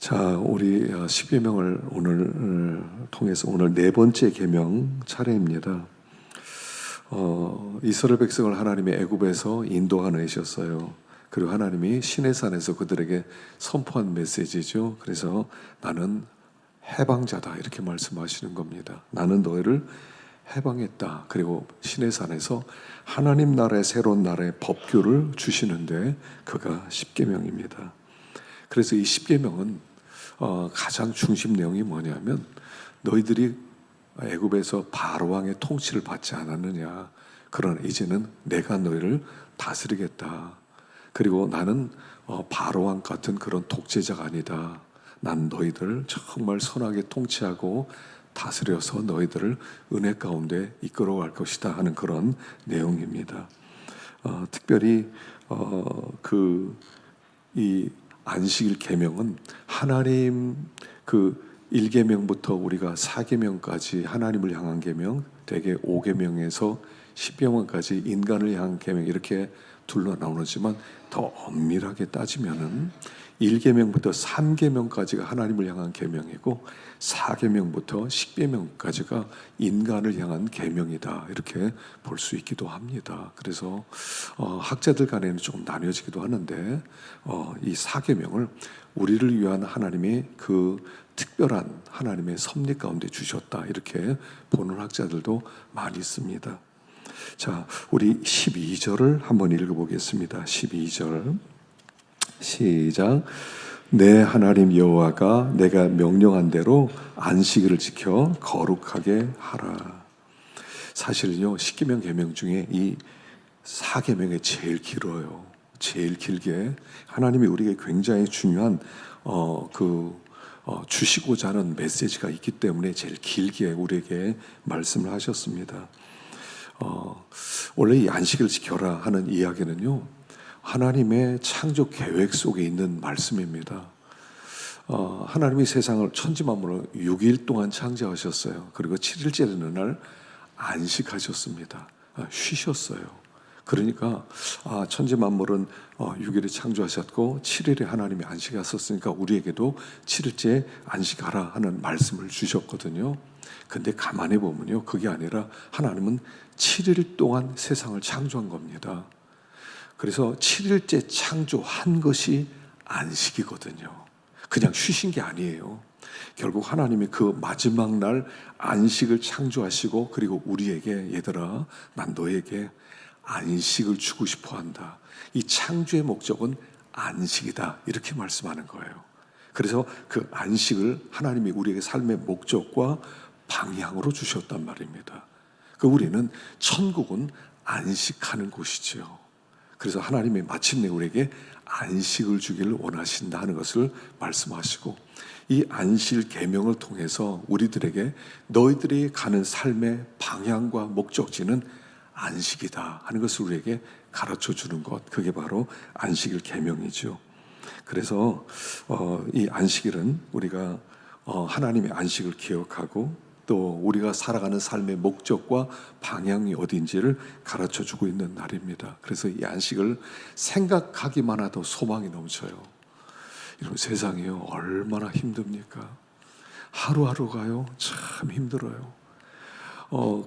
자, 우리 십계명을 오늘 통해서 오늘 네 번째 계명 차례입니다. 이스라엘 백성을 하나님이 애굽에서 인도하내셨어요. 그리고 하나님이 시내산에서 그들에게 선포한 메시지죠. 그래서 나는 해방자다 이렇게 말씀하시는 겁니다. 나는 너희를 해방했다. 그리고 시내산에서 하나님 나라의 새로운 나라의 법규를 주시는데 그가 십계명입니다. 그래서 이 십계명은 가장 중심 내용이 뭐냐면 너희들이 애굽에서 바로 왕의 통치를 받지 않았느냐. 그러나 이제는 내가 너희를 다스리겠다. 그리고 나는 바로 왕 같은 그런 독재자가 아니다. 난 너희들 정말 선하게 통치하고 다스려서 너희들을 은혜 가운데 이끌어갈 것이다 하는 그런 내용입니다. 특별히 이 안식일 계명은 하나님 그 1계명부터 우리가 4계명까지 하나님을 향한 계명, 대개 5계명에서 10계명까지 인간을 향한 계명 이렇게 둘러 나오지만 더 엄밀하게 따지면은 1계명부터 3계명까지가 하나님을 향한 계명이고 4계명부터 10계명까지가 인간을 향한 계명이다 이렇게 볼 수 있기도 합니다. 그래서 학자들 간에는 조금 나뉘어지기도 하는데 이 4계명을 우리를 위한 하나님의 그 특별한 하나님의 섭리 가운데 주셨다 이렇게 보는 학자들도 많이 있습니다. 자, 우리 12절을 한번 읽어보겠습니다. 12절 시작. 내 하나님 여호와가 내가 명령한 대로 안식일을 지켜 거룩하게 하라. 사실은요, 십계명 계명 중에 이 4계명이 제일 길어요. 제일 길게 하나님이 우리에게 굉장히 중요한 주시고자 하는 메시지가 있기 때문에 제일 길게 우리에게 말씀을 하셨습니다. 원래 이 안식을 지켜라 하는 이야기는요, 하나님의 창조 계획 속에 있는 말씀입니다. 하나님이 세상을 천지만물을 6일 동안 창조하셨어요. 그리고 7일째 되는 날 안식하셨습니다. 쉬셨어요. 그러니까 천지만물은 6일에 창조하셨고 7일에 하나님이 안식하셨으니까 우리에게도 7일째 안식하라 하는 말씀을 주셨거든요. 근데 가만히 보면요, 그게 아니라 하나님은 7일 동안 세상을 창조한 겁니다. 그래서 7일째 창조한 것이 안식이거든요. 그냥 쉬신 게 아니에요. 결국 하나님이 그 마지막 날 안식을 창조하시고 그리고 우리에게 얘들아 난 너에게 안식을 주고 싶어 한다. 이 창조의 목적은 안식이다 이렇게 말씀하는 거예요. 그래서 그 안식을 하나님이 우리에게 삶의 목적과 방향으로 주셨단 말입니다. 그 우리는 천국은 안식하는 곳이죠. 그래서 하나님이 마침내 우리에게 안식을 주기를 원하신다 하는 것을 말씀하시고 이 안식 계명을 통해서 우리들에게 너희들이 가는 삶의 방향과 목적지는 안식이다 하는 것을 우리에게 가르쳐 주는 것, 그게 바로 안식일 계명이죠. 그래서 이 안식일은 우리가 하나님의 안식을 기억하고 또 우리가 살아가는 삶의 목적과 방향이 어딘지를 가르쳐주고 있는 날입니다. 그래서 이 안식을 생각하기만 해도 소망이 넘쳐요. 이런 세상이요 얼마나 힘듭니까? 하루하루가요 참 힘들어요.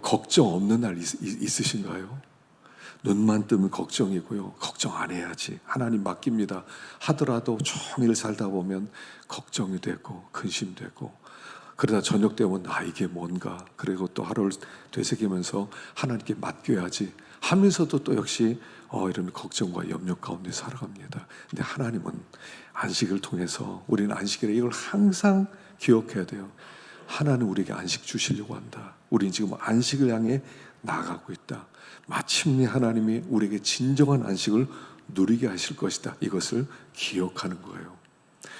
걱정 없는 날 있으신가요? 눈만 뜨면 걱정이고요. 걱정 안 해야지. 하나님 맡깁니다. 하더라도 종일 살다 보면 걱정이 되고 근심되고 그러다 저녁 되면 이게 뭔가 그리고 또 하루를 되새기면서 하나님께 맡겨야지 하면서도 또 역시 이런 걱정과 염려 가운데 살아갑니다. 근데 하나님은 안식을 통해서 우리는 안식일에 이걸 항상 기억해야 돼요. 하나님 우리에게 안식 주시려고 한다. 우리는 지금 안식을 향해 나아가고 있다. 마침내 하나님이 우리에게 진정한 안식을 누리게 하실 것이다. 이것을 기억하는 거예요.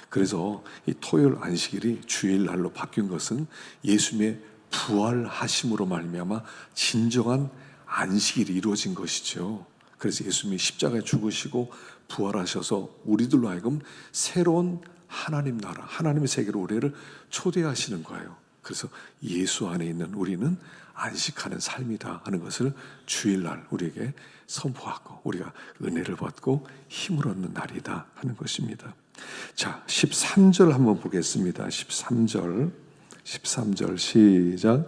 그래서 이 토요일 안식일이 주일날로 바뀐 것은 예수님의 부활하심으로 말미암아 진정한 안식일이 이루어진 것이죠. 그래서 예수님이 십자가에 죽으시고 부활하셔서 우리들로 하여금 새로운 하나님 나라, 하나님의 세계로 우리를 초대하시는 거예요. 그래서 예수 안에 있는 우리는 안식하는 삶이다 하는 것을 주일날 우리에게 선포하고 우리가 은혜를 받고 힘을 얻는 날이다 하는 것입니다. 자, 13절 한번 보겠습니다. 13절 시작.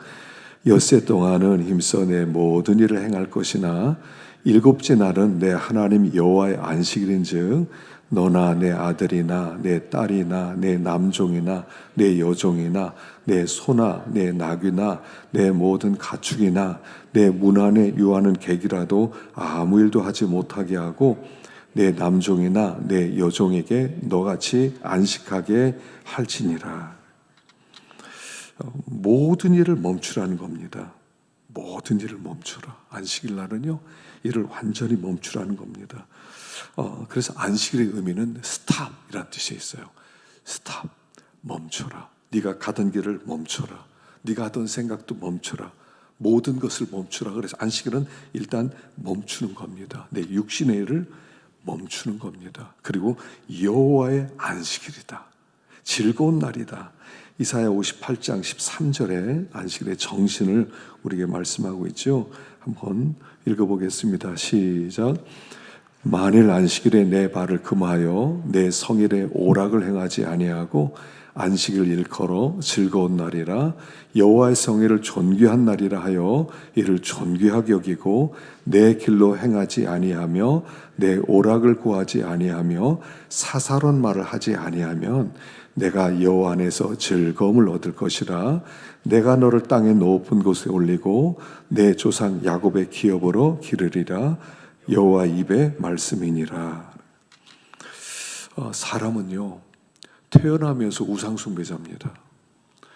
엿새 동안은 힘써 내 모든 일을 행할 것이나 일곱째 날은 내 하나님 여호와의 안식일인즉 너나 내 아들이나 내 딸이나 내 남종이나 내 여종이나 내 소나 내 나귀나 내 모든 가축이나 내 문 안에 유하는 객이라도 아무 일도 하지 못하게 하고 내 남종이나 내 여종에게 너같이 안식하게 할지니라. 모든 일을 멈추라는 겁니다. 모든 일을 멈추라. 안식일 날은요, 일을 완전히 멈추라는 겁니다. 그래서 안식일의 의미는 스탑이라는 뜻이 있어요. 스탑, 멈춰라. 네가 가던 길을 멈춰라. 네가 하던 생각도 멈춰라. 모든 것을 멈추라. 그래서 안식일은 일단 멈추는 겁니다. 내 육신의 일을 멈추는 겁니다. 그리고 여호와의 안식일이다. 즐거운 날이다. 이사야 58장 13절에 안식일의 정신을 우리에게 말씀하고 있죠. 한번 읽어보겠습니다. 시작. 만일 안식일에 내 발을 금하여 내 성일에 오락을 행하지 아니하고 안식일 일컬어 즐거운 날이라 여호와의 성일을 존귀한 날이라 하여 이를 존귀하게 여기고 내 길로 행하지 아니하며 내 오락을 구하지 아니하며 사사로운 말을 하지 아니하면 내가 여호와 안에서 즐거움을 얻을 것이라. 내가 너를 땅의 높은 곳에 올리고 내 조상 야곱의 기업으로 기르리라. 여호와 입의 말씀이니라. 사람은요, 태어나면서 우상숭배자입니다.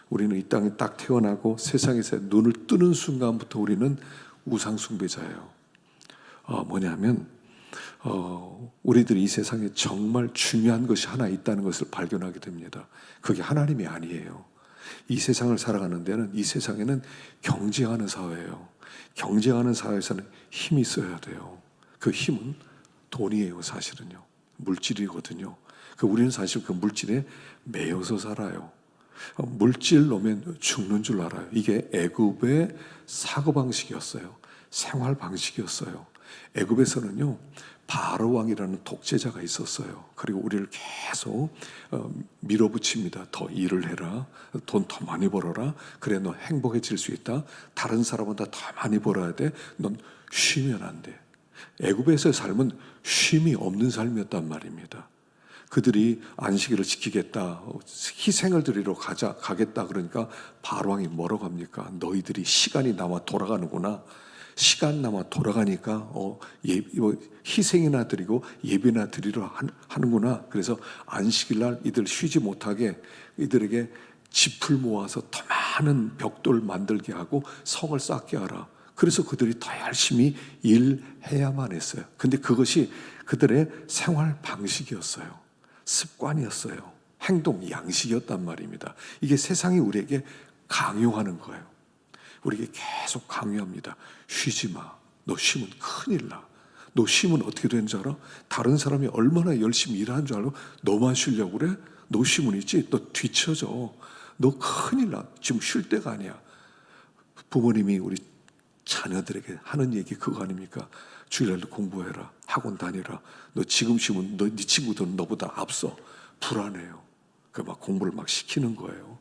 우리는 이 땅에 딱 태어나고 세상에서 눈을 뜨는 순간부터 우리는 우상숭배자예요. 뭐냐면 우리들이 이 세상에 정말 중요한 것이 하나 있다는 것을 발견하게 됩니다. 그게 하나님이 아니에요. 이 세상을 살아가는 데는, 이 세상에는 경쟁하는 사회예요. 경쟁하는 사회에서는 힘이 있어야 돼요. 그 힘은 돈이에요. 사실은요, 물질이거든요. 우리는 사실 그 물질에 매여서 살아요. 물질 놓으면 죽는 줄 알아요. 이게 애굽의 사고방식이었어요. 생활 방식이었어요. 애굽에서는요, 바로 왕이라는 독재자가 있었어요. 그리고 우리를 계속 밀어붙입니다. 더 일을 해라. 돈 더 많이 벌어라. 그래, 너 행복해질 수 있다. 다른 사람보다 더 많이 벌어야 돼. 넌 쉬면 안 돼. 애굽에서의 삶은 쉼이 없는 삶이었단 말입니다. 그들이 안식일을 지키겠다, 희생을 드리러 가겠다 그러니까 바로왕이 뭐라고 합니까? 너희들이 시간이 남아 돌아가는구나. 시간 남아 돌아가니까 희생이나 드리고 예배나 드리러 하는구나. 그래서 안식일 날 이들 쉬지 못하게 이들에게 짚을 모아서 더 많은 벽돌 만들게 하고 성을 쌓게 하라. 그래서 그들이 더 열심히 일해야만 했어요. 근데 그것이 그들의 생활 방식이었어요. 습관이었어요. 행동 양식이었단 말입니다. 이게 세상이 우리에게 강요하는 거예요. 우리에게 계속 강요합니다. 쉬지 마. 너 쉬면 큰일 나. 너 쉬면 어떻게 되는 줄 알아? 다른 사람이 얼마나 열심히 일하는 줄 알아? 너만 쉬려고 그래? 너 쉬면 있지? 너 뒤처져. 너 큰일 나. 지금 쉴 때가 아니야. 부모님이 우리 자녀들에게 하는 얘기 그거 아닙니까? 주일날도 공부해라. 학원 다니라. 너 지금 쉬면 네 친구들은 너보다 앞서. 불안해요. 막 공부를 막 시키는 거예요.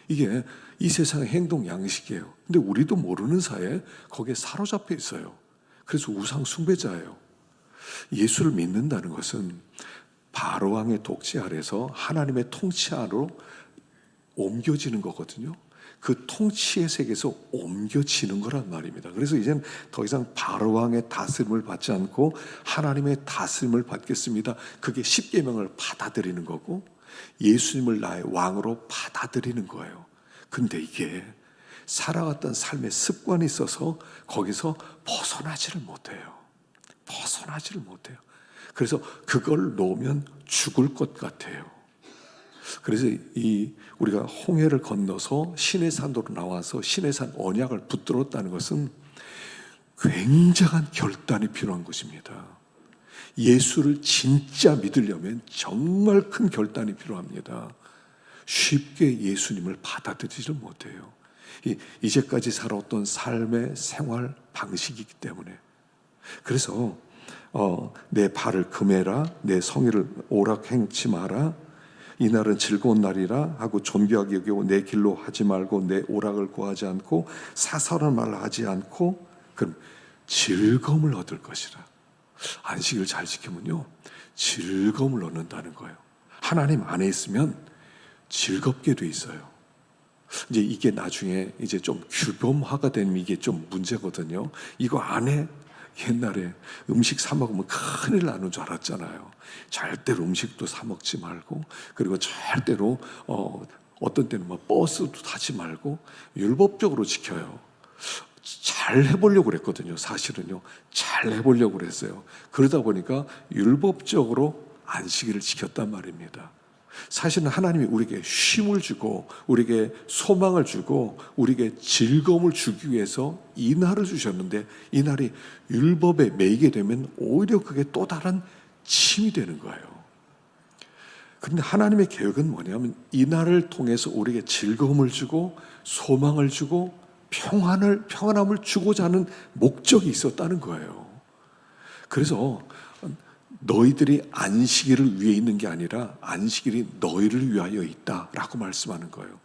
이게 이 세상의 행동 양식이에요. 근데 우리도 모르는 사이에 거기에 사로잡혀 있어요. 그래서 우상 숭배자예요. 예수를 믿는다는 것은 바로왕의 독재 아래서 하나님의 통치 아래로 옮겨지는 거거든요. 그 통치의 세계에서 옮겨지는 거란 말입니다. 그래서 이제는 더 이상 바로왕의 다스림을 받지 않고 하나님의 다스림을 받겠습니다. 그게 십계명을 받아들이는 거고 예수님을 나의 왕으로 받아들이는 거예요. 근데 이게 살아갔던 삶의 습관이 있어서 거기서 벗어나지를 못해요. 벗어나지를 못해요. 그래서 그걸 놓으면 죽을 것 같아요. 그래서 우리가 홍해를 건너서 시내산도로 나와서 시내산 언약을 붙들었다는 것은 굉장한 결단이 필요한 것입니다. 예수를 진짜 믿으려면 정말 큰 결단이 필요합니다. 쉽게 예수님을 받아들이지 못해요. 이제까지 살아왔던 삶의 생활 방식이기 때문에. 그래서 내 발을 금해라, 내 성의를 오락행치 마라. 이날은 즐거운 날이라 하고 존귀하게 여기고 내 길로 하지 말고 내 오락을 구하지 않고 사설한 말을 하지 않고 그럼 즐거움을 얻을 것이라. 안식일을 잘 지키면요 즐거움을 얻는다는 거예요. 하나님 안에 있으면 즐겁게 돼 있어요. 이제 이게 나중에 이제 좀 규범화가 되면 이게 좀 문제거든요. 이거 안에 옛날에 음식 사 먹으면 큰일 나는 줄 알았잖아요. 절대로 음식도 사 먹지 말고, 그리고 절대로 어떤 때는 막 버스도 타지 말고 율법적으로 지켜요. 잘 해보려고 그랬거든요. 사실은요 잘 해보려고 그랬어요. 그러다 보니까 율법적으로 안식일을 지켰단 말입니다. 사실은 하나님이 우리에게 쉼을 주고 우리에게 소망을 주고 우리에게 즐거움을 주기 위해서 이 날을 주셨는데, 이 날이 율법에 매이게 되면 오히려 그게 또 다른 침이 되는 거예요. 그런데 하나님의 계획은 뭐냐면 이 날을 통해서 우리에게 즐거움을 주고 소망을 주고 평안함을 주고자 하는 목적이 있었다는 거예요. 그래서 너희들이 안식일을 위해 있는 게 아니라 안식일이 너희를 위하여 있다라고 말씀하는 거예요.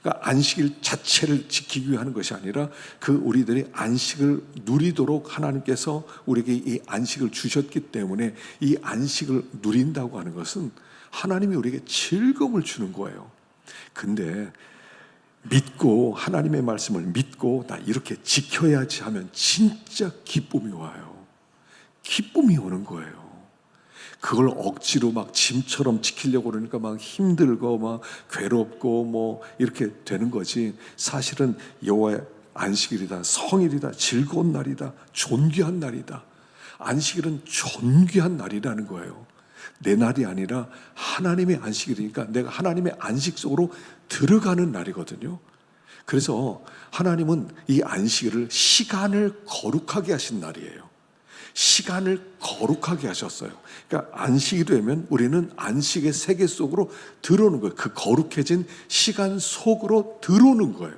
그러니까 안식일 자체를 지키기 위해 하는 것이 아니라 그 우리들이 안식을 누리도록 하나님께서 우리에게 이 안식을 주셨기 때문에 이 안식을 누린다고 하는 것은 하나님이 우리에게 즐거움을 주는 거예요. 근데 믿고 하나님의 말씀을 믿고 나 이렇게 지켜야지 하면 진짜 기쁨이 와요. 기쁨이 오는 거예요. 그걸 억지로 막 짐처럼 지키려고 그러니까 막 힘들고 막 괴롭고 뭐 이렇게 되는 거지. 사실은 여호와의 안식일이다, 성일이다, 즐거운 날이다, 존귀한 날이다. 안식일은 존귀한 날이라는 거예요. 내 날이 아니라 하나님의 안식일이니까 내가 하나님의 안식 속으로 들어가는 날이거든요. 그래서 하나님은 이 안식일을 시간을 거룩하게 하신 날이에요. 시간을 거룩하게 하셨어요. 그러니까 안식이 되면 우리는 안식의 세계 속으로 들어오는 거예요. 그 거룩해진 시간 속으로 들어오는 거예요.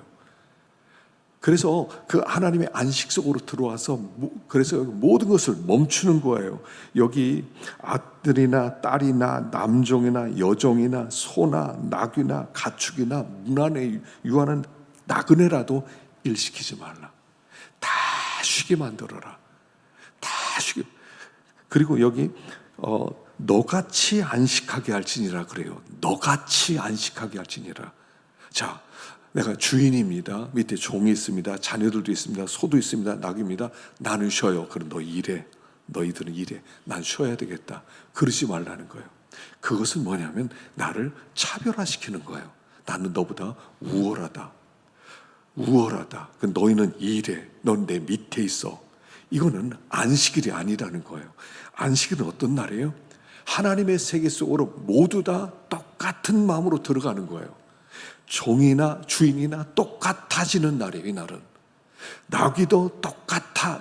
그래서 그 하나님의 안식 속으로 들어와서 그래서 모든 것을 멈추는 거예요. 여기 아들이나 딸이나 남종이나 여종이나 소나 나귀나 가축이나 문 안에 유하는 나그네라도 일시키지 말라. 다 쉬게 만들어라. 다 쉬게. 그리고 여기 너같이 안식하게 할지니라 그래요. 너같이 안식하게 할지니라. 자, 내가 주인입니다. 밑에 종이 있습니다. 자녀들도 있습니다. 소도 있습니다. 낙입니다. 나는 쉬어요. 그럼 너 일해. 너희들은 일해. 난 쉬어야 되겠다. 그러지 말라는 거예요. 그것은 뭐냐면 나를 차별화시키는 거예요. 나는 너보다 우월하다. 우월하다. 너희는 일해. 넌 내 밑에 있어. 이거는 안식일이 아니라는 거예요. 안식일은 어떤 날이에요? 하나님의 세계 속으로 모두 다 똑같은 마음으로 들어가는 거예요. 종이나 주인이나 똑같아지는 날이에요. 이 날은 나귀도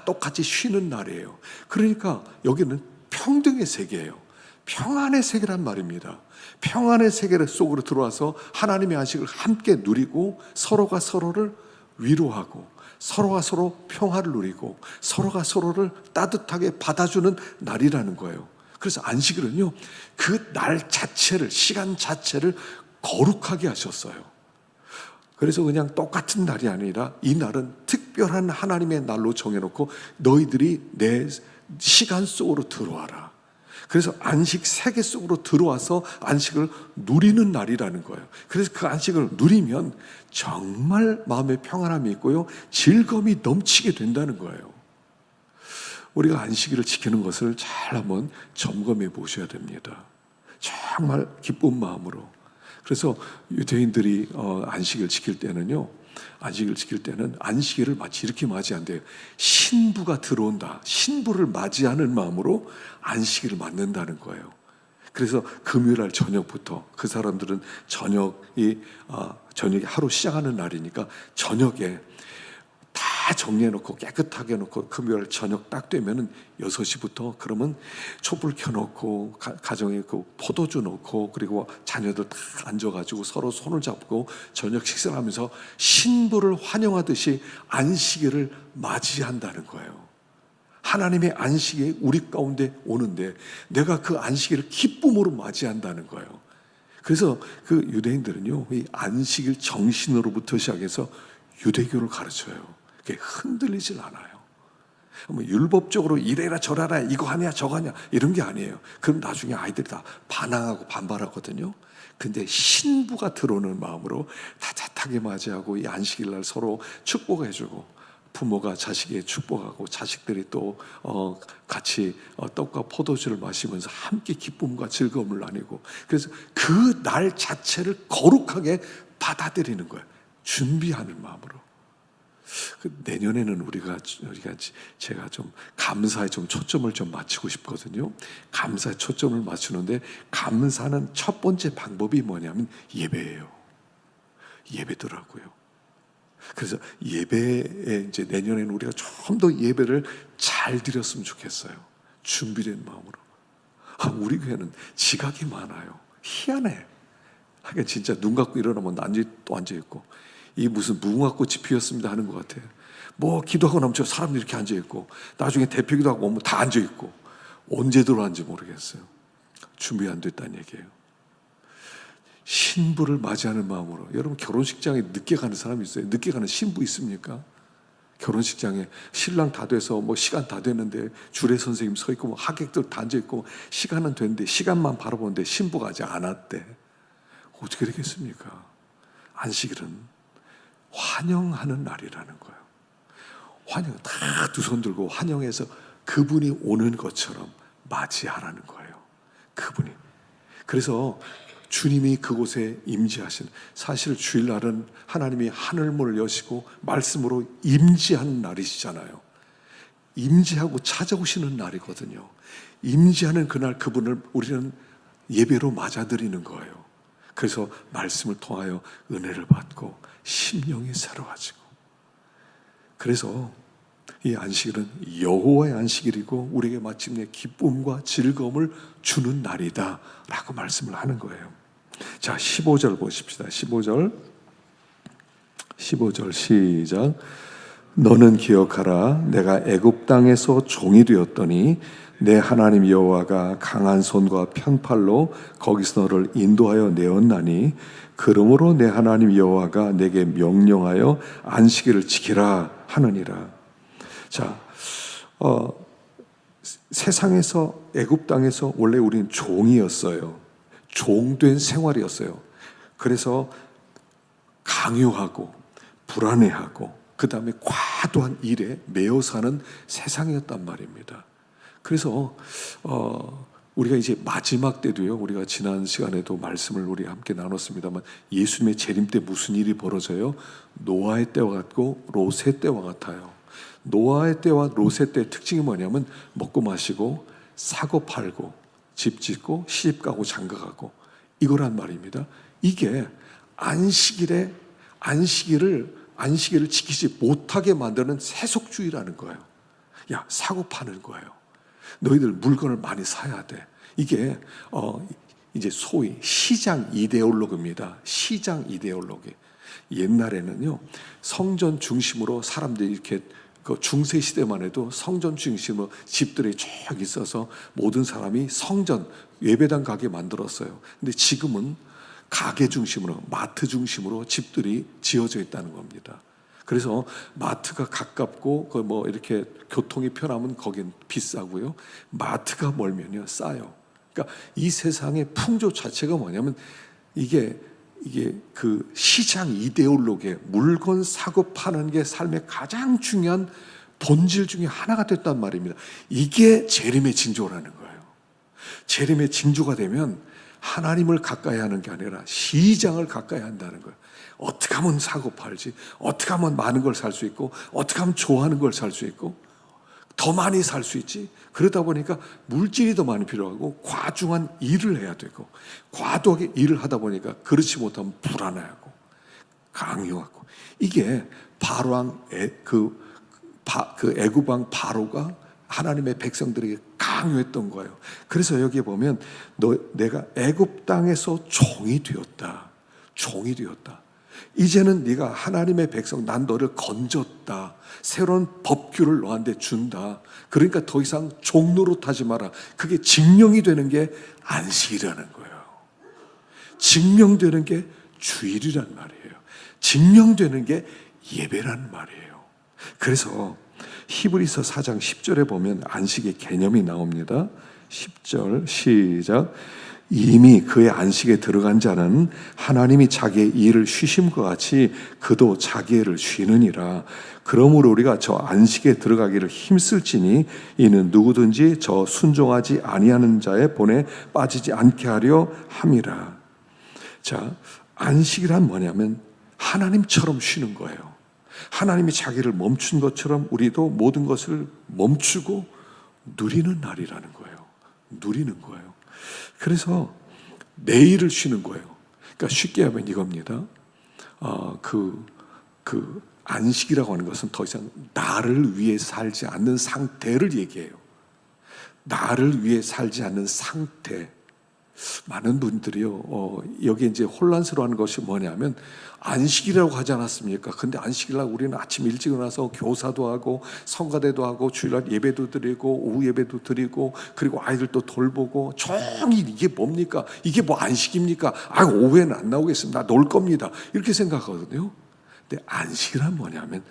똑같이 쉬는 날이에요. 그러니까 여기는 평등의 세계예요. 평안의 세계란 말입니다. 평안의 세계 속으로 들어와서 하나님의 안식을 함께 누리고 서로가 서로를 위로하고 서로가 서로 평화를 누리고 서로가 서로를 따뜻하게 받아주는 날이라는 거예요. 그래서 안식일은요 그 날 자체를, 시간 자체를 거룩하게 하셨어요. 그래서 그냥 똑같은 날이 아니라 이 날은 특별한 하나님의 날로 정해놓고 너희들이 내 시간 속으로 들어와라. 그래서 안식 세계 속으로 들어와서 안식을 누리는 날이라는 거예요. 그래서 그 안식을 누리면 정말 마음에 평안함이 있고요, 즐거움이 넘치게 된다는 거예요. 우리가 안식일을 지키는 것을 잘 한번 점검해 보셔야 됩니다. 정말 기쁜 마음으로. 그래서 유대인들이 안식일 지킬 때는요, 안식일 지킬 때는 안식일을 마치 이렇게 맞이한대요. 신부가 들어온다, 신부를 맞이하는 마음으로 안식일을 맞는다는 거예요. 그래서 금요일날 저녁부터 그 사람들은 저녁이 하루 시작하는 날이니까 저녁에 다 정리해놓고 깨끗하게 해놓고 금요일 저녁 딱 되면은 6시부터 그러면 촛불 켜놓고 가정에 그 포도주 놓고 그리고 자녀들 다 앉아가지고 서로 손을 잡고 저녁 식사를 하면서 신부를 환영하듯이 안식일을 맞이한다는 거예요. 하나님의 안식이 우리 가운데 오는데 내가 그 안식일을 기쁨으로 맞이한다는 거예요. 그래서 그 유대인들은요, 이 안식일 정신으로부터 시작해서 유대교를 가르쳐요. 그게 흔들리질 않아요. 뭐 율법적으로 이래라 저래라 이거 하냐 저거 하냐 이런 게 아니에요. 그럼 나중에 아이들이 다 반항하고 반발하거든요. 근데 신부가 들어오는 마음으로 따뜻하게 맞이하고 이 안식일 날 서로 축복해주고, 부모가 자식에게 축복하고 자식들이 또 같이 떡과 포도주를 마시면서 함께 기쁨과 즐거움을 나누고, 그래서 그 날 자체를 거룩하게 받아들이는 거예요. 준비하는 마음으로. 내년에는 우리가 제가 좀 감사에 좀 초점을 좀 맞추고 싶거든요. 감사에 초점을 맞추는데, 감사는 첫 번째 방법이 뭐냐면 예배예요. 예배더라고요. 그래서 예배에 이제 내년에는 우리가 좀 더 예배를 잘 드렸으면 좋겠어요. 준비된 마음으로. 우리 교회는 지각이 많아요. 희한해. 하긴 진짜 눈 감고 일어나면 또 앉아있고, 이 무슨 무궁화꽃이 피었습니다 하는 것 같아요. 뭐 기도하고 나면 저 사람들이 이렇게 앉아있고, 나중에 대표기도 하고 오면 다 앉아있고, 언제 들어왔는지 모르겠어요. 준비 안 됐다는 얘기예요. 신부를 맞이하는 마음으로. 여러분, 결혼식장에 늦게 가는 사람이 있어요? 늦게 가는 신부 있습니까? 결혼식장에 신랑 다 돼서 뭐 시간 다 됐는데 주례 선생님 서 있고 뭐 하객들 다 앉아 있고 시간은 됐는데 시간만 바라보는데 신부가 아직 안 왔대. 어떻게 되겠습니까? 안식일은 환영하는 날이라는 거예요. 환영, 다 두 손 들고 환영해서 그분이 오는 것처럼 맞이하라는 거예요. 그분이. 그래서 주님이 그곳에 임재하신, 사실 주일날은 하나님이 하늘문을 여시고 말씀으로 임재하는 날이시잖아요. 임재하고 찾아오시는 날이거든요. 임재하는 그날 그분을 우리는 예배로 맞아들이는 거예요. 그래서 말씀을 통하여 은혜를 받고 심령이 새로워지고, 그래서 이 안식일은 여호와의 안식일이고 우리에게 마침내 기쁨과 즐거움을 주는 날이다 라고 말씀을 하는 거예요. 자, 15절 보십시다. 15절 시작. 너는 기억하라. 내가 애굽 땅에서 종이 되었더니 내 하나님 여호와가 강한 손과 편팔로 거기서 너를 인도하여 내었나니, 그러므로 내 하나님 여호와가 내게 명령하여 안식일을 지키라 하느니라. 자, 세상에서, 애굽 땅에서 원래 우리는 종이었어요. 종된 생활이었어요. 그래서 강요하고 불안해하고 그 다음에 과도한 일에 매여 사는 세상이었단 말입니다. 그래서 우리가 이제 마지막 때도요, 우리가 지난 시간에도 말씀을 우리 함께 나눴습니다만, 예수님의 재림 때 무슨 일이 벌어져요? 노아의 때와 같고 롯의 때와 같아요. 노아의 때와 롯의 때의 특징이 뭐냐면 먹고 마시고 사고 팔고 집 짓고 시집 가고 장가 가고 이거란 말입니다. 이게 안식일을 지키지 못하게 만드는 세속주의라는 거예요. 야, 사고 파는 거예요. 너희들 물건을 많이 사야 돼. 이게 이제 소위 시장 이데올로기입니다. 시장 이데올로기. 옛날에는요, 성전 중심으로 사람들이 이렇게, 그 중세 시대만 해도 성전 중심으로 집들이 쭉 있어서 모든 사람이 성전, 예배당 가게 만들었어요. 근데 지금은 가게 중심으로, 마트 중심으로 집들이 지어져 있다는 겁니다. 그래서 마트가 가깝고 그 뭐 이렇게 교통이 편하면 거긴 비싸고요. 마트가 멀면요 싸요. 그러니까 이 세상의 풍조 자체가 뭐냐면 이게 그 시장 이데올로기에 물건 사고 파는 게 삶의 가장 중요한 본질 중에 하나가 됐단 말입니다. 이게 재림의 징조라는 거예요. 재림의 징조가 되면 하나님을 가까이 하는 게 아니라 시장을 가까이 한다는 거예요. 어떻게 하면 사고 팔지? 어떻게 하면 많은 걸 살 수 있고, 어떻게 하면 좋아하는 걸 살 수 있고, 더 많이 살 수 있지? 그러다 보니까 물질이 더 많이 필요하고 과중한 일을 해야 되고, 과도하게 일을 하다 보니까 그렇지 못하면 불안해하고 강요하고, 이게 바로왕 그 애굽왕 바로가 하나님의 백성들에게 강요했던 거예요. 그래서 여기에 보면 내가 애굽 땅에서 종이 되었다. 종이 되었다. 이제는 네가 하나님의 백성, 난 너를 건졌다. 새로운 법규를 너한테 준다. 그러니까 더 이상 종로로 타지 마라. 그게 증명이 되는 게 안식이라는 거예요. 증명되는 게 주일이란 말이에요. 증명되는 게 예배란 말이에요. 그래서 히브리서 4장 10절에 보면 안식의 개념이 나옵니다. 10절 시작. 이미 그의 안식에 들어간 자는 하나님이 자기의 일을 쉬심과 같이 그도 자기의 일을 쉬느니라. 그러므로 우리가 저 안식에 들어가기를 힘쓸지니 이는 누구든지 저 순종하지 아니하는 자의 본에 빠지지 않게 하려 함이라. 자, 안식이란 뭐냐면 하나님처럼 쉬는 거예요. 하나님이 자기를 멈춘 것처럼 우리도 모든 것을 멈추고 누리는 날이라는 거예요. 누리는 거예요. 그래서 내일을 쉬는 거예요. 그러니까 쉽게 하면 이겁니다. 안식이라고 하는 것은 더 이상 나를 위해 살지 않는 상태를 얘기해요. 나를 위해 살지 않는 상태. 많은 분들이요, 여기 이제 혼란스러워하는 것이 뭐냐면, 안식이라고 하지 않았습니까? 근데 안식이라고 우리는 아침 일찍 일어나서 교사도 하고, 성가대도 하고, 주일날 예배도 드리고, 오후 예배도 드리고, 그리고 아이들도 돌보고, 종일 이게 뭡니까? 이게 뭐 안식입니까? 오후에는 안 나오겠습니다. 놀 겁니다. 이렇게 생각하거든요. 근데 안식이란 뭐냐면,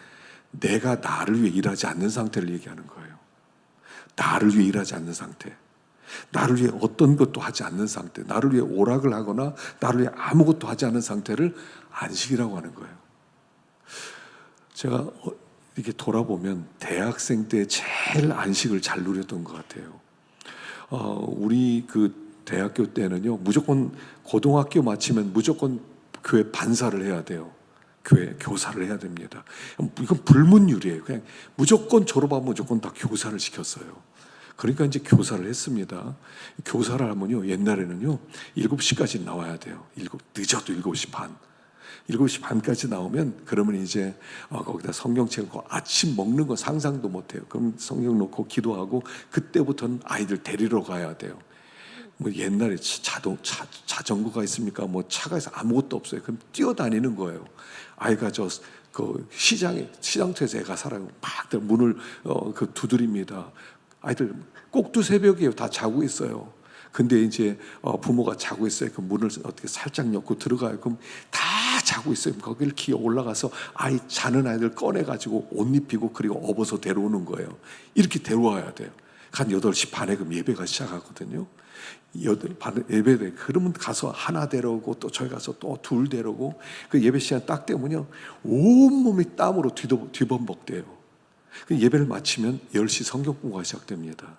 내가 나를 위해 일하지 않는 상태를 얘기하는 거예요. 나를 위해 일하지 않는 상태. 나를 위해 어떤 것도 하지 않는 상태, 나를 위해 오락을 하거나 나를 위해 아무것도 하지 않은 상태를 안식이라고 하는 거예요. 제가 이렇게 돌아보면 대학생 때 제일 안식을 잘 누렸던 것 같아요. 우리 그 대학교 때는요, 무조건 고등학교 마치면 무조건 교회 반사를 해야 돼요. 교회 교사를 해야 됩니다. 이건 불문율이에요. 그냥 무조건 졸업하면 무조건 다 교사를 시켰어요. 그러니까 이제 교사를 했습니다. 교사를 하면요, 옛날에는요, 7시까지 나와야 돼요. 늦어도 7시 반. 7시 반까지 나오면, 그러면 이제, 거기다 성경책 놓고 아침 먹는 거 상상도 못 해요. 그럼 성경 놓고 기도하고, 그때부터는 아이들 데리러 가야 돼요. 뭐 옛날에 자전거가 있습니까? 뭐 차가 있어 아무것도 없어요. 그럼 뛰어다니는 거예요. 아이가 시장터에서 애가 살아요. 막 문을 두드립니다. 아이들 꼭두 새벽이에요. 다 자고 있어요. 근데 이제 부모가 자고 있어요. 그 문을 어떻게 살짝 엮고 들어가요. 그럼 다 자고 있어요. 거기를 기어 올라가서 자는 아이들 꺼내가지고 옷 입히고 그리고 업어서 데려오는 거예요. 이렇게 데려와야 돼요. 한 8시 반에 그럼 예배가 시작하거든요. 예배돼. 그러면 가서 하나 데려오고 또 저희 가서 또 둘 데려오고 그 예배 시간 딱 되면요, 온몸이 땀으로 뒤범벅대요. 예배를 마치면 10시 성경공부가 시작됩니다.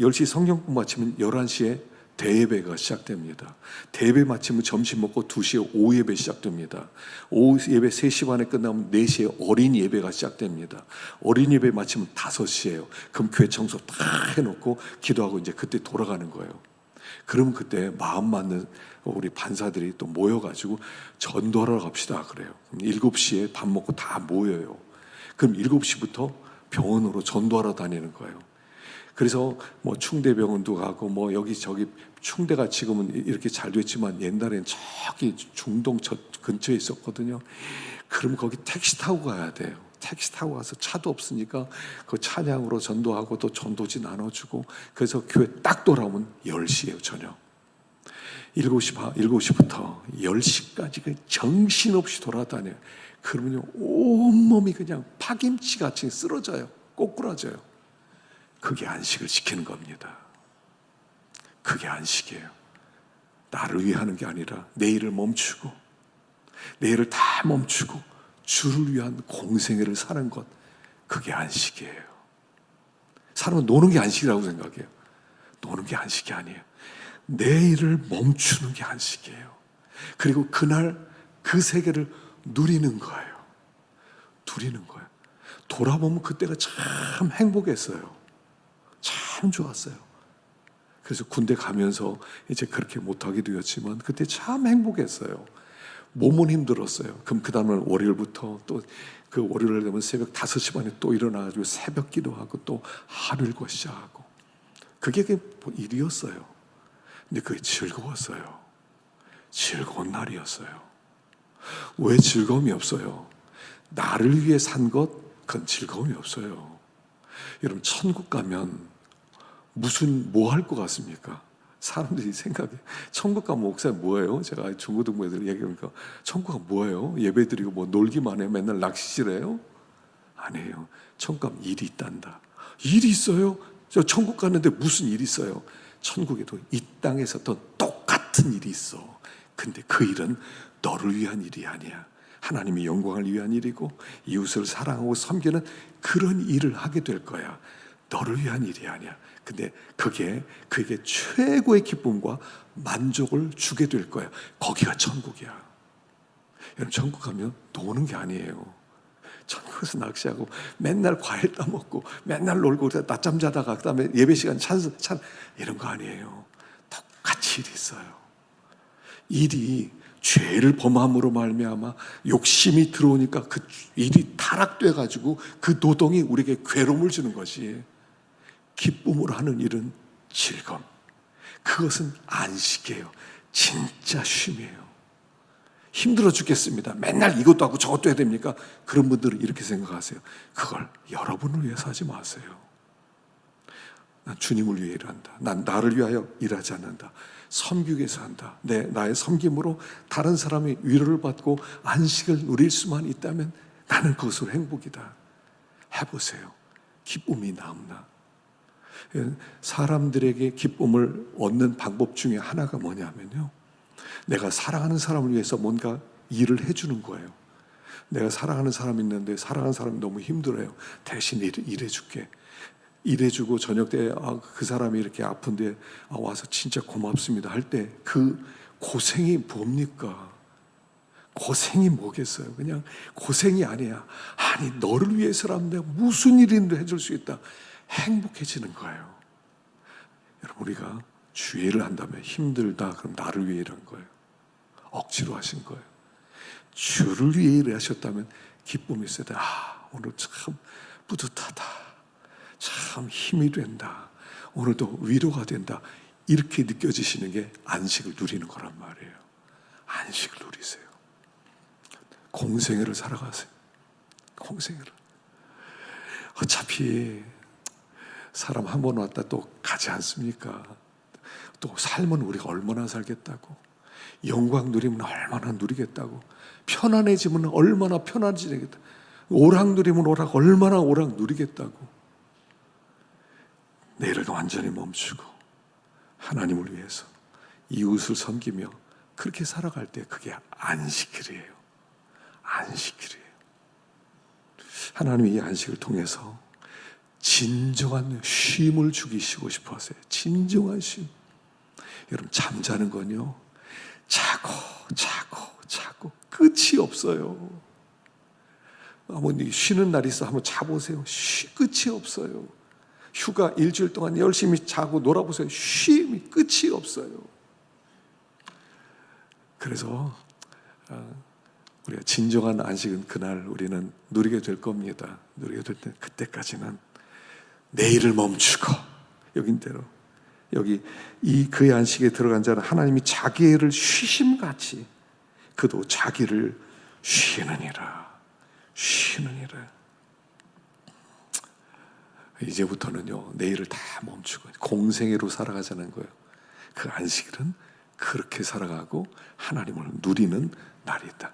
10시 성경공부 마치면 11시에 대예배가 시작됩니다. 대예배 마치면 점심 먹고 2시에 오후 예배 시작됩니다. 오후 예배 3시 반에 끝나면 4시에 어린이 예배가 시작됩니다. 어린이 예배 마치면 5시예요. 그럼 교회 청소 다 해놓고 기도하고 이제 그때 돌아가는 거예요. 그럼 그때 마음 맞는 우리 반사들이 또 모여가지고 전도하러 갑시다 그래요. 그럼 7시에 밥 먹고 다 모여요. 그럼 7시부터 병원으로 전도하러 다니는 거예요. 그래서 뭐 충대병원도 가고 뭐 여기저기, 충대가 지금은 이렇게 잘 됐지만 옛날엔 저기 중동 저 근처에 있었거든요. 그럼 거기 택시 타고 가야 돼요. 택시 타고 가서 차도 없으니까 그 찬양으로 전도하고 또 전도지 나눠주고, 그래서 교회 딱 돌아오면 10시예요, 저녁. 7시부터 10시까지 정신없이 돌아다녀요. 그러면요, 온몸이 그냥 파김치같이 쓰러져요. 꼬꾸라져요. 그게 안식을 지키는 겁니다. 그게 안식이에요. 나를 위해 하는 게 아니라 내일을 멈추고, 내일을 다 멈추고 주를 위한 공생애를 사는 것, 그게 안식이에요. 사람은 노는 게 안식이라고 생각해요. 노는 게 안식이 아니에요. 내일을 멈추는 게 안식이에요. 그리고 그날 그 세계를 누리는 거예요. 누리는 거예요. 돌아보면 그때가 참 행복했어요. 참 좋았어요. 그래서 군대 가면서 이제 그렇게 못하게 되었지만 그때 참 행복했어요. 몸은 힘들었어요. 그럼 그 다음날 월요일부터 또 그 월요일 되면 새벽 5시 반에 또 일어나가지고 새벽 기도하고 또 하루 읽고 시작하고, 그게 일이었어요. 근데 그게 즐거웠어요. 즐거운 날이었어요. 왜 즐거움이 없어요? 나를 위해 산 것, 그건 즐거움이 없어요. 여러분, 천국 가면 뭐 할 것 같습니까? 사람들이 생각해. 천국 가면 목사님 뭐예요? 제가 중고등부애들 얘기하니까 천국 가면 뭐예요? 예배 드리고 뭐 놀기만 해요? 맨날 낚시질해요? 아니에요. 천국 가면 일이 있단다. 일이 있어요? 저 천국 가는데 무슨 일이 있어요? 천국에도 이 땅에서 또 똑같은 일이 있어. 근데 그 일은 너를 위한 일이 아니야. 하나님의 영광을 위한 일이고 이웃을 사랑하고 섬기는 그런 일을 하게 될 거야. 너를 위한 일이 아니야. 근데 그게 그에게 최고의 기쁨과 만족을 주게 될 거야. 거기가 천국이야. 여러분, 천국 가면 노는 게 아니에요. 천국에서 낚시하고 맨날 과일 따먹고 맨날 놀고 낮잠 자다가 그다음에 예배 시간 찬 이런 거 아니에요. 똑같이 일이 있어요. 일이 죄를 범함으로 말미암아 욕심이 들어오니까 그 일이 타락돼 가지고 그 노동이 우리에게 괴로움을 주는 것이, 기쁨으로 하는 일은 즐거움. 그것은 안식이에요. 진짜 쉼이에요. 힘들어 죽겠습니다. 맨날 이것도 하고 저것도 해야 됩니까? 그런 분들은 이렇게 생각하세요. 그걸 여러분을 위해서 하지 마세요. 난 주님을 위해 일한다. 난 나를 위하여 일하지 않는다. 섬기기 위해서 한다. 나의 섬김으로 다른 사람이 위로를 받고 안식을 누릴 수만 있다면 나는 그것으로 행복이다. 해보세요. 기쁨이 남나. 사람들에게 기쁨을 얻는 방법 중에 하나가 뭐냐면요, 내가 사랑하는 사람을 위해서 뭔가 일을 해주는 거예요. 내가 사랑하는 사람이 있는데 사랑하는 사람이 너무 힘들어요. 대신 일해줄게. 일해주고 저녁 때 그 사람이 이렇게 아픈데 와서 진짜 고맙습니다 할 때 그 고생이 뭡니까? 고생이 뭐겠어요? 그냥 고생이 아니야. 아니, 너를 위해서라면 내가 무슨 일인도 해줄 수 있다. 행복해지는 거예요. 여러분, 우리가 주의를 한다면 힘들다 그럼 나를 위해 일한 거예요. 억지로 하신 거예요. 주를 위해 일을 하셨다면 기쁨이 있어야 돼. 오늘 참 뿌듯하다. 참 힘이 된다. 오늘도 위로가 된다. 이렇게 느껴지시는 게 안식을 누리는 거란 말이에요. 안식을 누리세요. 공생애를 살아가세요. 공생애를. 어차피 사람 한 번 왔다 또 가지 않습니까? 또 삶은 우리가 얼마나 살겠다고, 영광 누리면 얼마나 누리겠다고, 편안해지면 얼마나 편안해지겠다, 오락 누리면 얼마나 오락 누리겠다고. 내일을 완전히 멈추고 하나님을 위해서 이웃을 섬기며 그렇게 살아갈 때 그게 안식일이에요. 안식일이에요. 하나님이 이 안식을 통해서 진정한 쉼을 주기시고 싶어 하세요. 진정한 쉼. 여러분, 잠자는 건요, 자고 끝이 없어요. 쉬는 날 있어 한번 자보세요. 끝이 없어요. 휴가 일주일 동안 열심히 자고 놀아보세요. 쉼이 끝이 없어요. 그래서 우리가 진정한 안식은 그날 우리는 누리게 될 겁니다. 누리게 될 때 그때까지는 내일을 멈추고, 여긴대로 여기 이 그의 안식에 들어간 자는 하나님이 자기를 쉬심같이 그도 자기를 쉬느니라. 이제부터는요, 내일을 다 멈추고 공생애로 살아가자는 거예요. 그 안식일은 그렇게 살아가고 하나님을 누리는 날이다.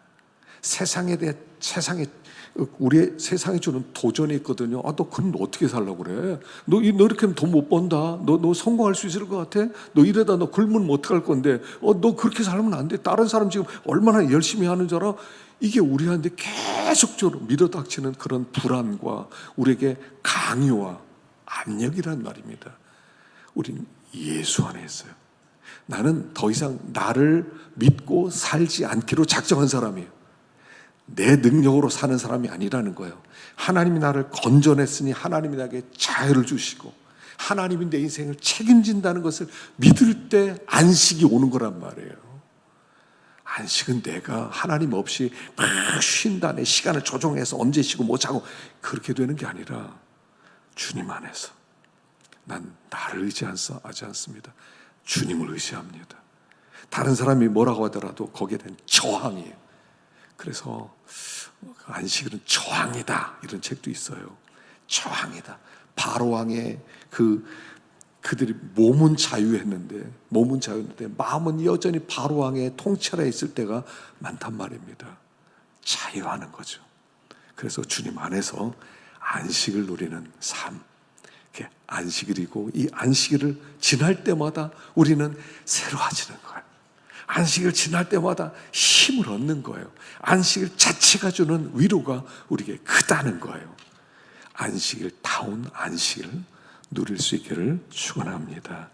우리 세상에 주는 도전이 있거든요. 너 그럼 어떻게 살려고 그래? 너 이렇게 하면 돈 못 번다. 너 성공할 수 있을 것 같아? 너 이러다 너 굶으면 어떡할 건데? 너 그렇게 살면 안 돼. 다른 사람 지금 얼마나 열심히 하는 줄 알아? 이게 우리한테 계속적으로 밀어닥치는 그런 불안과 우리에게 강요와 압력이란 말입니다. 우린 예수 안에 있어요. 나는 더 이상 나를 믿고 살지 않기로 작정한 사람이에요. 내 능력으로 사는 사람이 아니라는 거예요. 하나님이 나를 건져냈으니 하나님이 나에게 자유를 주시고 하나님이 내 인생을 책임진다는 것을 믿을 때 안식이 오는 거란 말이에요. 안식은 내가 하나님 없이 막 쉰다, 내 시간을 조정해서 언제 쉬고 뭐 자고 그렇게 되는 게 아니라 주님 안에서 난 나를 의지하지 않습니다. 주님을 의지합니다. 다른 사람이 뭐라고 하더라도 거기에 대한 저항이에요. 그래서 안식일은 저항이다 이런 책도 있어요. 저항이다. 바로 왕의 그들이 몸은 자유했는데 마음은 여전히 바로 왕의 통치하에 있을 때가 많단 말입니다. 자유하는 거죠. 그래서 주님 안에서 안식을 누리는 삶, 그게 안식일이고, 이 안식일을 지날 때마다 우리는 새로워지는 거예요. 안식일 지날 때마다 힘을 얻는 거예요. 안식일 자체가 주는 위로가 우리에게 크다는 거예요. 안식일 다운 안식일 누릴 수 있기를 축원합니다.